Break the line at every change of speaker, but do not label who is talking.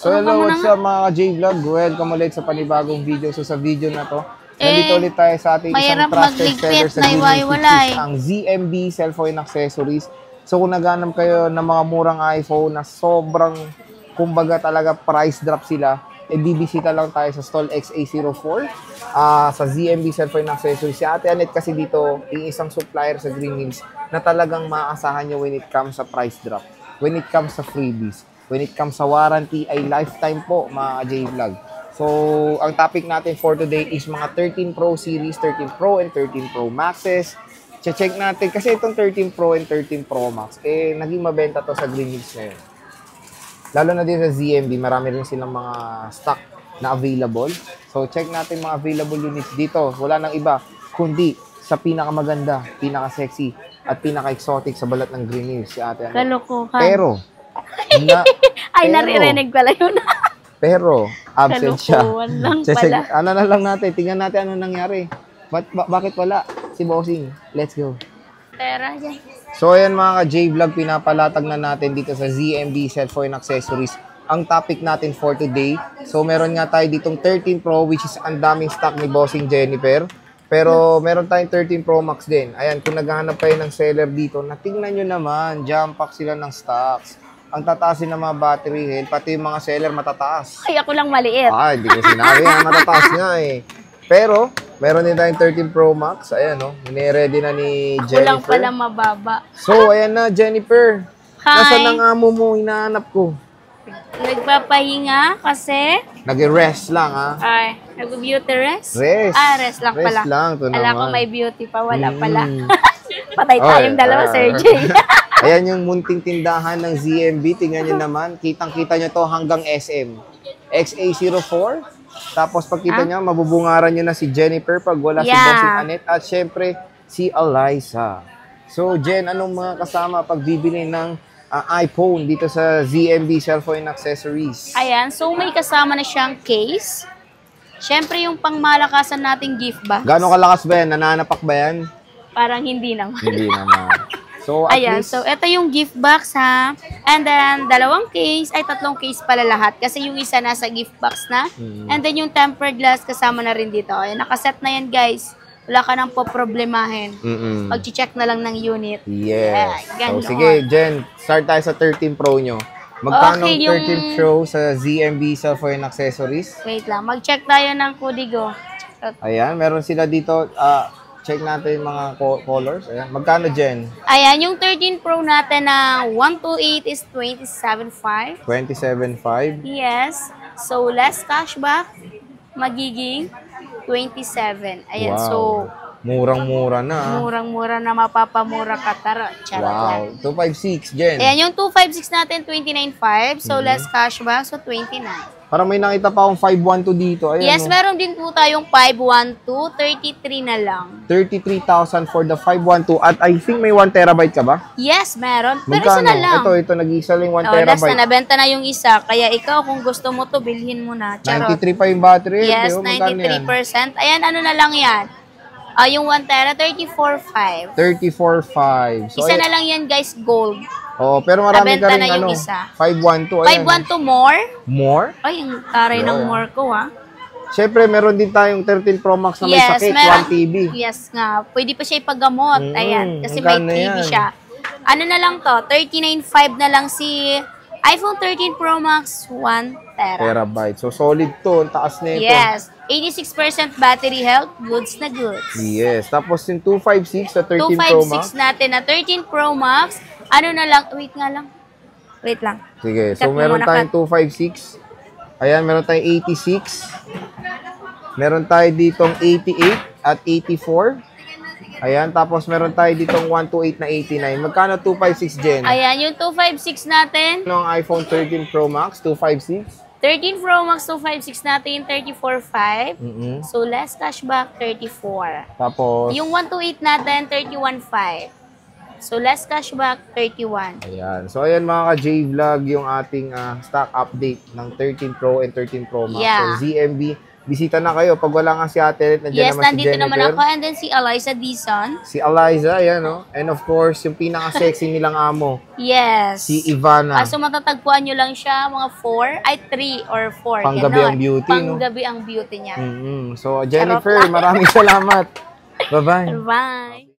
So hello, what's up mga J-Vlog? Welcome ulit sa panibagong video. So sa video na to, nandito ulit tayo sa ating isang trusted seller sa gaming which is ang ZMB Cellphone Accessories. So kung naghanap kayo ng mga murang iPhone na sobrang, kumbaga talaga price drop sila, bibisita lang tayo sa stall XA04 sa ZMB Cellphone Accessories. Si Ate Anet kasi dito, yung isang supplier sa Green Hills na talagang maaasahan nyo when it comes sa price drop, when it comes sa freebies, when it comes sa warranty ay lifetime po mga J-Vlog. So, ang topic natin for today is mga 13 Pro series, 13 Pro and 13 Pro Maxes. Check natin kasi itong 13 Pro and 13 Pro Max, naging mabenta to sa Green Hills ngayon. Lalo na din sa ZMB, marami rin silang mga stock na available. So, check natin mga available units dito. Wala nang iba, kundi sa pinakamaganda, pinaka-sexy, at pinaka-exotic sa balat ng Green Hills. Si Ate Anet.
Kalokohan.
Pero,
naririnig pala yun.
pero, absent siya.
Lang pala.
Ano na lang natin, tingnan natin ano nangyari. Bakit wala si Bossing? Let's go.
Pera dyan.
So, ayan mga ka-J-Vlog, pinapalatag na natin dito sa ZMB Cellphone Accessories ang topic natin for today. So, meron nga tayo ditong 13 Pro which is ang daming stock ni Bossing Jennifer. Pero, meron tayong 13 Pro Max din. Ayan, kung naghahanap kayo ng seller dito, natingnan nyo naman, jump pack sila ng stocks. Ang tataasin ng mga battery health, pati yung mga seller matataas.
Ay, ako lang maliit.
Hindi ko sinabi, matataas nga eh. Pero, meron din tayong 13 Pro Max. Ayan, no? Nire-ready na ni Jennifer.
Ako lang pala mababa.
So, ayan na, Jennifer.
Hi.
Nasaan ang amo mo? Hinahanap ko.
Nagpapahinga kasi...
Nag-rest lang, ha?
Ay, nag-beauty rest?
Rest.
Rest lang pala.
Rest lang, ito
Alam ko
naman.
may beauty pa, wala pala. Patay tayong dalawa, Sir J.
Ayan yung munting tindahan ng ZMB. Tingnan nyo naman. Kitang-kita nyo to hanggang SM. XA04. Tapos pagkita nyo, mabubungaran nyo na si Jennifer pag wala si Bossing Anet. At syempre, si Eliza. So, Jen, anong mga kasama pag bibili ng iPhone dito sa ZMB Cellphone Accessories?
Ayan, so may kasama na siyang case. Syempre yung pangmalakasan nating gift box.
Gano'ng kalakas ba yan? Nananapak ba yan?
Parang hindi naman.
Hindi naman. So, at
ayan,
least,
so ito yung gift box ha. And then, tatlong case pala lahat. Kasi yung isa nasa gift box na. And then yung tempered glass kasama na rin dito. Ayan, nakaset na yan guys. Wala ka nang poproblemahin. Pag-check na lang ng unit.
Yes.
Yeah,
so, sige, Jen, start tayo sa 13 Pro nyo. Magkano
Okay,
13 Pro sa ZMB Cellphone Accessories?
Wait lang, mag-check tayo ng Kudigo.
Ayan, meron sila dito. Check natin yung mga colors. Ayan. Magkano, Jen?
Ayan, yung 13 Pro natin na 128 is 27.5.
27.5.
Yes. So, less cashback, magiging 27. Ayan,
Wow.
so,
Murang-mura na.
murang-mura na mapapamura ka. Tara, charot lang.
Wow. 256, Jen.
Ayan, yung 256 natin, 29.5. So, less cashback, so 29.
Parang may nakita pa akong 512 dito. Ayan,
Yes, meron din po tayong 512, 33 na lang.
33,000 for the 512. At I think may 1 terabyte ka ba?
Yes, meron. Pero isa na lang.
Ito, nag-isa lang 1
Last
terabyte.
na, nabenta na yung isa. Kaya ikaw, kung gusto mo to, bilhin mo na. Charot.
93 pa yung battery.
Yes,
Magkano yan?
93%. Ayan, ano na lang yan. Yung 1 tera, 34.5.
34.5. So,
Isa na lang yan, guys, gold.
pero marami ka
Nabenta
rin
na yung isa.
512. Ayan.
512 more.
More?
Ay, yung taray ng more ko, ha.
Siyempre, meron din tayong 13 Pro Max na may sakit, 1 TB.
Yes nga. Pwede pa siya ipagamot. Ayan, kasi may
magkano
TB
yan?
siya. Ano na lang to? 39.5 na lang si iPhone 13 Pro Max 1 tera.
Terabyte. So, solid to. Ang taas na ito.
Yes. 86% battery health. Goods na goods.
Yes. Tapos yung 256 sa 13 Pro Max.
256 natin na 13 Pro Max. Ano na lang? Wait nga lang. Wait lang.
Sige.
Cut
So,
mo
meron
muna,
tayong 256. Ayan, meron tayong 86. Meron tayo ditong 88 at 84. Ayan, tapos meron tayo ditong 128 na 89. Magkano 256, Jen?
Ayan, yung 256 natin.
Ano ang iPhone 13 Pro Max? 256?
13 Pro Max 256 natin, 34.5. So, less cashback, 34.
Tapos,
Yung 128 natin, 31.5. So, less cashback, 31.
ayan. So, ayan mga ka-J-Vlog, yung ating stock update ng 13 Pro and 13 Pro Max.
Yeah.
So, ZMB, bisita na kayo. Pag wala nga si Ate, nandiyan
Yes,
naman si
nandito
Jennifer.
naman ako. And then si Eliza Dizon.
Si Eliza, yan, no? And of course, yung pinaka-sexy nilang amo,
Yes.
si Ivana.
So matatagpuan nyo lang siya, mga 3 or 4.
Panggabi ang beauty, no?
Panggabi ang beauty niya.
So, Jennifer, maraming salamat. Bye-bye.
Bye.